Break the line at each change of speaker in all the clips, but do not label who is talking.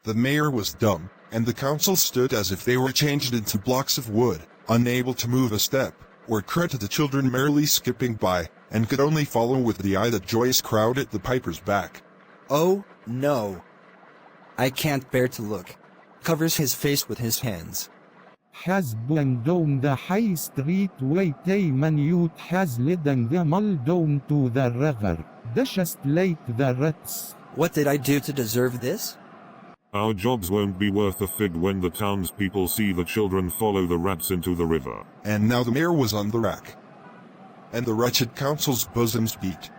The mayor was dumb, and the council stood as if they were changed into blocks of wood, unable to move a step, or credit the children merely skipping by, and could only follow with the eye the joyous crowd at the piper's back.
Oh, no. I can't bear to look. Covers his face with his hands.
Has gone down the high street way man youth has leading them all down to the river, just like the rats.
What did I do to deserve this?
Our jobs won't be worth a fig when the townspeople see the children follow the rats into the river.
And now the mayor was on the rack, and the wretched council's bosoms beat,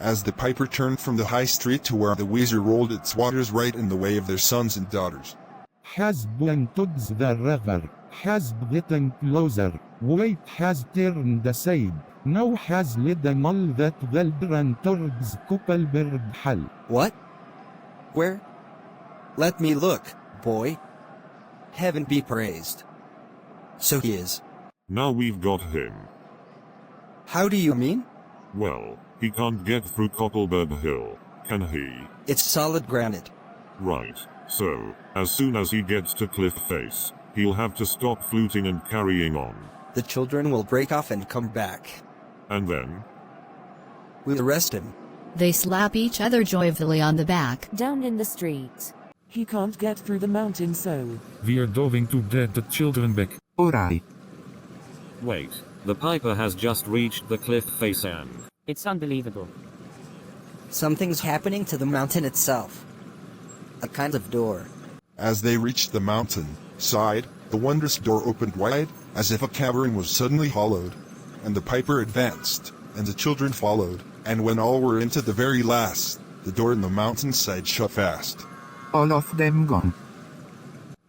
as the piper turned from the high street to where the Weser rolled its waters right in the way of their sons and daughters.
Has gone towards the river, has getting closer, wait has turned aside, now has leading all that children towards Kuppelberg Hall.
What? Where? Let me look, boy. Heaven be praised. So he is.
Now we've got him.
How do you mean?
Well, he can't get through Koppelberg Hill, can he?
It's solid granite.
Right, so, as soon as he gets to cliff face, he'll have to stop fluting and carrying on.
The children will break off and come back.
And then?
We'll arrest him.
They slap each other joyfully on the back.
Down in the street.
He can't get through the mountain, so
we're going to get the children back.
Alright.
Wait, the piper has just reached the cliff face and...
It's unbelievable.
Something's happening to the mountain itself. A kind of door.
As they reached the mountain side, the wondrous door opened wide, as if a cavern was suddenly hollowed, and the piper advanced, and the children followed, and when all were into the very last, the door in the mountainside shut fast.
All of them gone.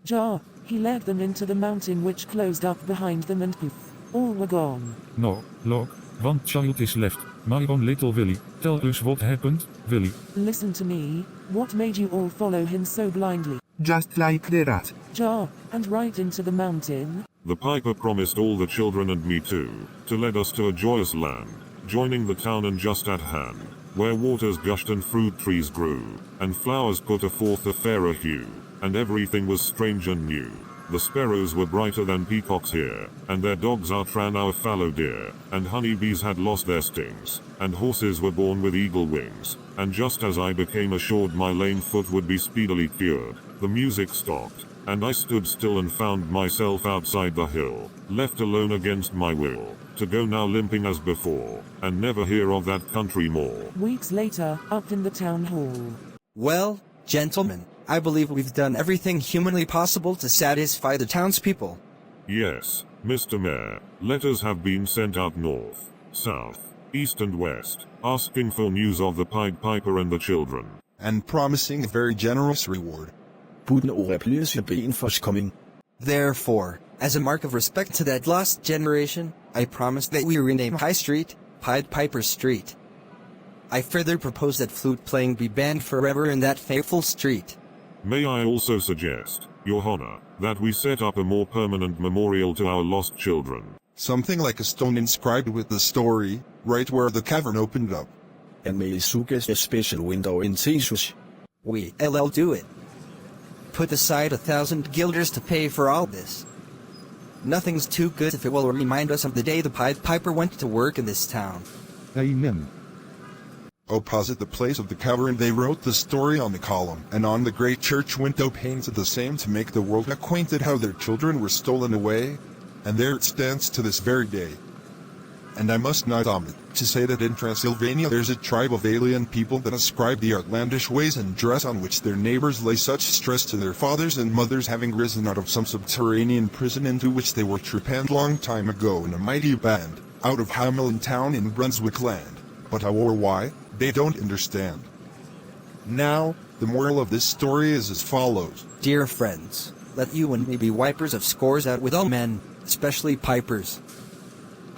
Jar, he led them into the mountain which closed up behind them and poof, all were gone.
No, look, one child is left, my own little Willy. Tell us what happened, Willy.
Listen to me, what made you all follow him so blindly?
Just like the rat.
Jar, and right into the mountain.
The piper promised all the children and me too, to lead us to a joyous land, joining the town and just at hand, where waters gushed and fruit trees grew, and flowers put forth a fairer hue, and everything was strange and new. The sparrows were brighter than peacocks here, and their dogs outran our fallow deer, and honeybees had lost their stings, and horses were born with eagle wings, and just as I became assured my lame foot would be speedily cured, the music stopped, and I stood still and found myself outside the hill, left alone against my will, to go now limping as before, and never hear of that country more.
Weeks later, up in the town hall.
Well, gentlemen, I believe we've done everything humanly possible to satisfy the townspeople.
Yes, Mr. Mayor, letters have been sent out north, south, east and west, asking for news of the Pied Piper and the children.
And promising a very generous reward.
Therefore, as a mark of respect to that lost generation, I promise that we rename High Street, Pied Piper Street. I further propose that flute playing be banned forever in that fateful street.
May I also suggest, Your Honor, that we set up a more permanent memorial to our lost children.
Something like a stone inscribed with the story, right where the cavern opened up.
And may suggest a special window in Jesus.
We'll do it. Put aside 1,000 guilders to pay for all this. Nothing's too good if it will remind us of the day the Pied Piper went to work in this town.
Amen.
Opposite the place of the cavern they wrote the story on the column, and on the great church window panes the same to make the world acquainted how their children were stolen away, and there it stands to this very day. And I must not omit to say that in Transylvania there's a tribe of alien people that ascribe the outlandish ways and dress on which their neighbors lay such stress to their fathers and mothers having risen out of some subterranean prison into which they were trepanned long time ago in a mighty band, out of Hamelin town in Brunswick land, but how or why, they don't understand. Now, the moral of this story is as follows.
Dear friends, let you and me be wipers of scores out with all men, especially pipers.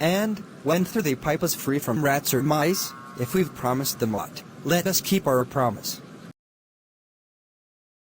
And, when they pipe us free from rats or mice, if we've promised them what, let us keep our promise.